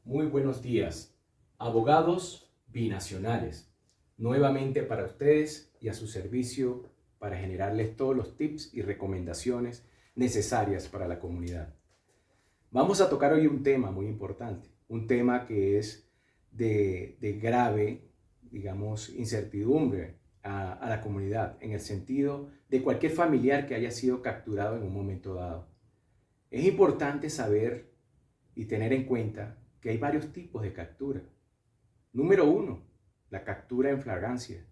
Muy buenos días, abogados binacionales, nuevamente para ustedes y a su servicio para generarles todos los tips y recomendaciones necesarias para la comunidad. Vamos a tocar hoy un tema muy importante, un tema que es de grave, digamos, incertidumbre a la comunidad, en el sentido de cualquier familiar que haya sido capturado en un momento dado. Es importante saber y tener en cuenta que hay varios tipos de captura. Número uno, la captura en flagrancia.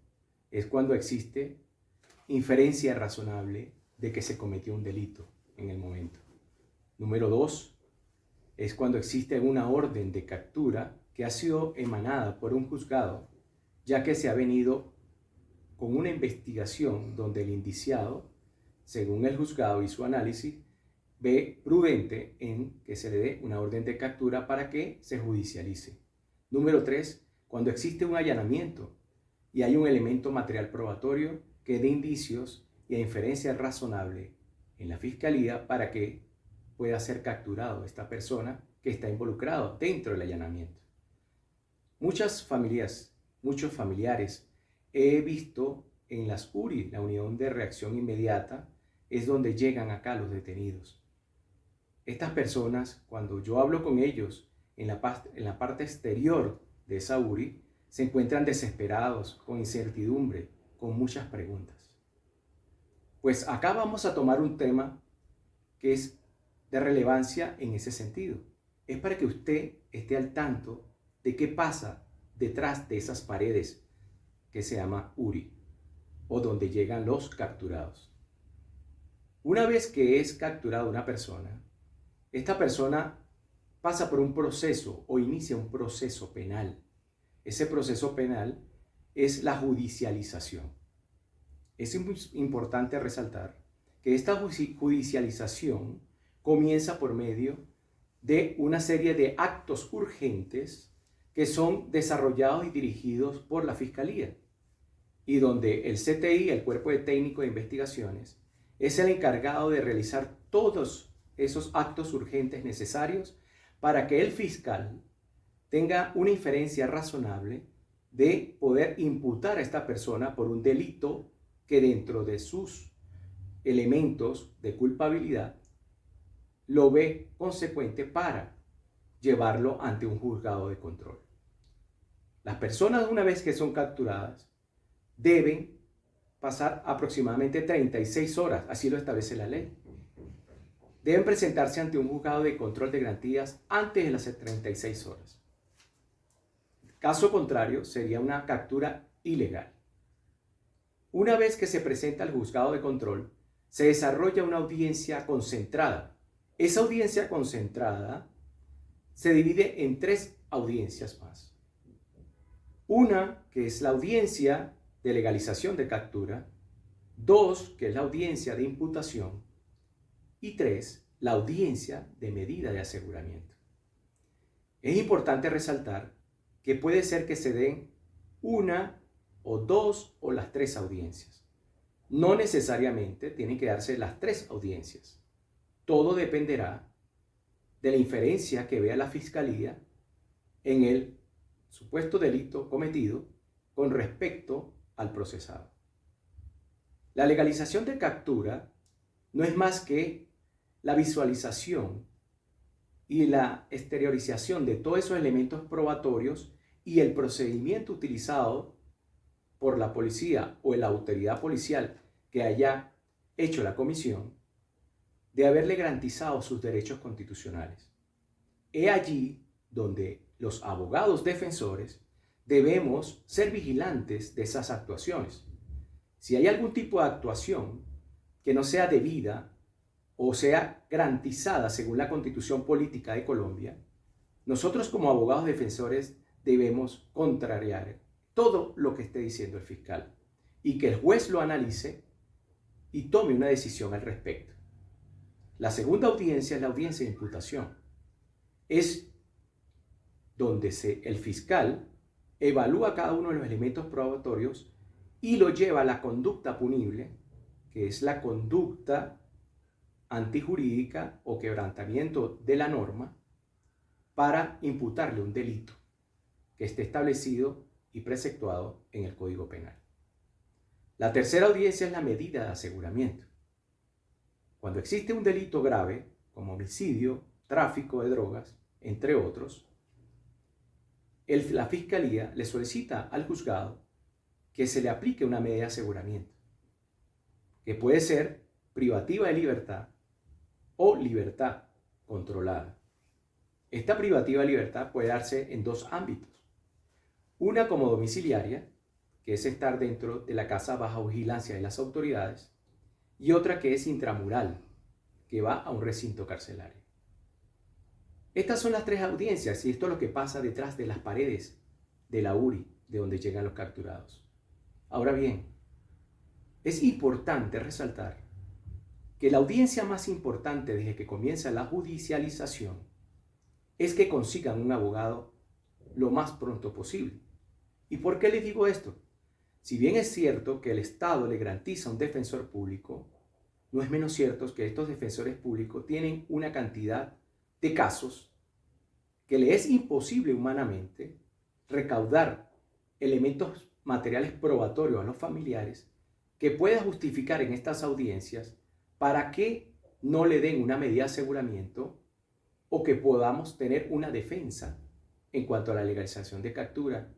Es cuando existe inferencia razonable de que se cometió un delito en el momento. Número dos, es cuando existe una orden de captura que ha sido emanada por un juzgado, ya que se ha venido con una investigación donde el indiciado, según el juzgado y su análisis, ve prudente en que se le dé una orden de captura para que se judicialice. Número 3, cuando existe un allanamiento y hay un elemento material probatorio que dé indicios y a inferencia razonable en la fiscalía para que pueda ser capturado esta persona que está involucrado dentro del allanamiento. Muchas familias, muchos familiares he visto en las URI, la Unidad de Reacción Inmediata, es donde llegan acá los detenidos. Estas personas, cuando yo hablo con ellos en la parte exterior de esa URI, se encuentran desesperados, con incertidumbre, con muchas preguntas. Pues acá vamos a tomar un tema que es de relevancia en ese sentido. Es para que usted esté al tanto de qué pasa detrás de esas paredes que se llama URI o donde llegan los capturados. Una vez que es capturada una persona, esta persona pasa por un proceso o inicia un proceso penal. Ese proceso penal es la judicialización. Es importante resaltar que esta judicialización comienza por medio de una serie de actos urgentes que son desarrollados y dirigidos por la Fiscalía y donde el CTI, el Cuerpo de Técnico de Investigaciones, es el encargado de realizar todos esos actos urgentes necesarios para que el fiscal tenga una inferencia razonable de poder imputar a esta persona por un delito que dentro de sus elementos de culpabilidad lo ve consecuente para llevarlo ante un juzgado de control. Las personas, una vez que son capturadas, deben pasar aproximadamente 36 horas, así lo establece la ley. Deben presentarse ante un juzgado de control de garantías antes de las 36 horas. Caso contrario, sería una captura ilegal. Una vez que se presenta al juzgado de control, se desarrolla una audiencia concentrada. Esa audiencia concentrada se divide en 3 audiencias más. Una, que es la audiencia de legalización de captura. 2, que es la audiencia de imputación. Y 3, la audiencia de medida de aseguramiento. Es importante resaltar que puede ser que se den una o 2 o las 3 audiencias. No necesariamente tienen que darse las 3 audiencias. Todo dependerá de la inferencia que vea la Fiscalía en el supuesto delito cometido con respecto al procesado. La legalización de captura no es más que la visualización y la exteriorización de todos esos elementos probatorios y el procedimiento utilizado por la policía o la autoridad policial que haya hecho la comisión de haberle garantizado sus derechos constitucionales. He allí donde los abogados defensores debemos ser vigilantes de esas actuaciones. Si hay algún tipo de actuación que no sea debida o sea garantizada según la Constitución Política de Colombia, nosotros como abogados defensores debemos contrariar todo lo que esté diciendo el fiscal y que el juez lo analice y tome una decisión al respecto. La segunda audiencia es la audiencia de imputación. Es donde el fiscal evalúa cada uno de los elementos probatorios y lo lleva a la conducta punible, que es la conducta antijurídica o quebrantamiento de la norma, para imputarle un delito que esté establecido y preceptuado en el Código Penal. La tercera audiencia es la medida de aseguramiento. Cuando existe un delito grave, como homicidio, tráfico de drogas, entre otros, la Fiscalía le solicita al juzgado que se le aplique una medida de aseguramiento, que puede ser privativa de libertad o libertad controlada. Esta privativa de libertad puede darse en dos ámbitos. Una como domiciliaria, que es estar dentro de la casa bajo vigilancia de las autoridades, y otra que es intramural, que va a un recinto carcelario. Estas son las tres audiencias y esto es lo que pasa detrás de las paredes de la URI, de donde llegan los capturados. Ahora bien, es importante resaltar que la audiencia más importante desde que comienza la judicialización es que consigan un abogado lo más pronto posible. ¿Y por qué les digo esto? Si bien es cierto que el Estado le garantiza un defensor público, no es menos cierto que estos defensores públicos tienen una cantidad de casos que le es imposible humanamente recaudar elementos materiales probatorios a los familiares que pueda justificar en estas audiencias para que no le den una medida de aseguramiento o que podamos tener una defensa en cuanto a la legalización de captura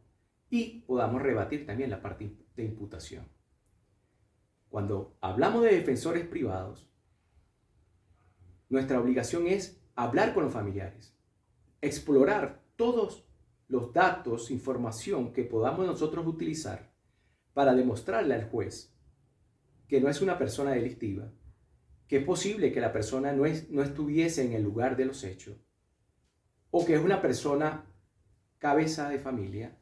y podamos rebatir también la parte de imputación. Cuando hablamos de defensores privados, nuestra obligación es hablar con los familiares, explorar todos los datos, información que podamos nosotros utilizar para demostrarle al juez que no es una persona delictiva, que es posible que la persona no estuviese en el lugar de los hechos, o que es una persona cabeza de familia,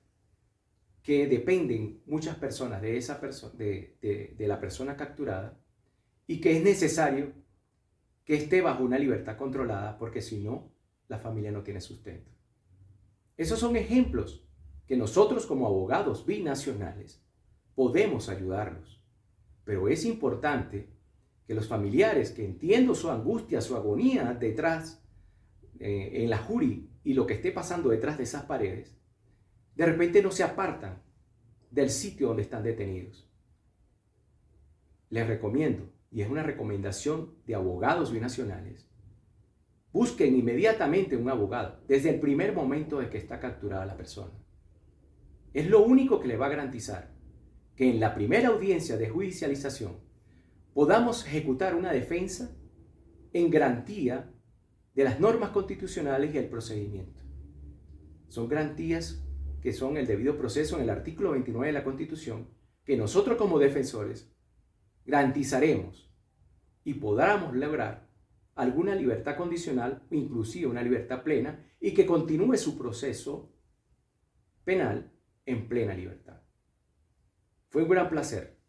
que dependen muchas personas de la persona capturada y que es necesario que esté bajo una libertad controlada porque si no, la familia no tiene sustento. Esos son ejemplos que nosotros como abogados binacionales podemos ayudarlos. Pero es importante que los familiares que entiendo su angustia, su agonía detrás en la jury y lo que esté pasando detrás de esas paredes, de repente no se apartan del sitio donde están detenidos. Les recomiendo, y es una recomendación de abogados binacionales, busquen inmediatamente un abogado desde el primer momento de que está capturada la persona. Es lo único que le va a garantizar que en la primera audiencia de judicialización podamos ejecutar una defensa en garantía de las normas constitucionales y el procedimiento. Son garantías que son el debido proceso en el artículo 29 de la Constitución, que nosotros como defensores garantizaremos y podamos lograr alguna libertad condicional, inclusive una libertad plena, y que continúe su proceso penal en plena libertad. Fue un gran placer.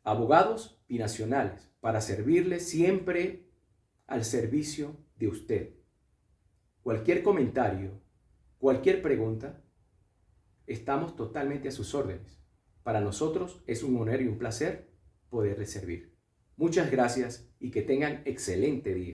Abogados binacionales, para servirles siempre al servicio de usted. Cualquier comentario, cualquier pregunta, estamos totalmente a sus órdenes. Para nosotros es un honor y un placer poderles servir. Muchas gracias y que tengan excelente día.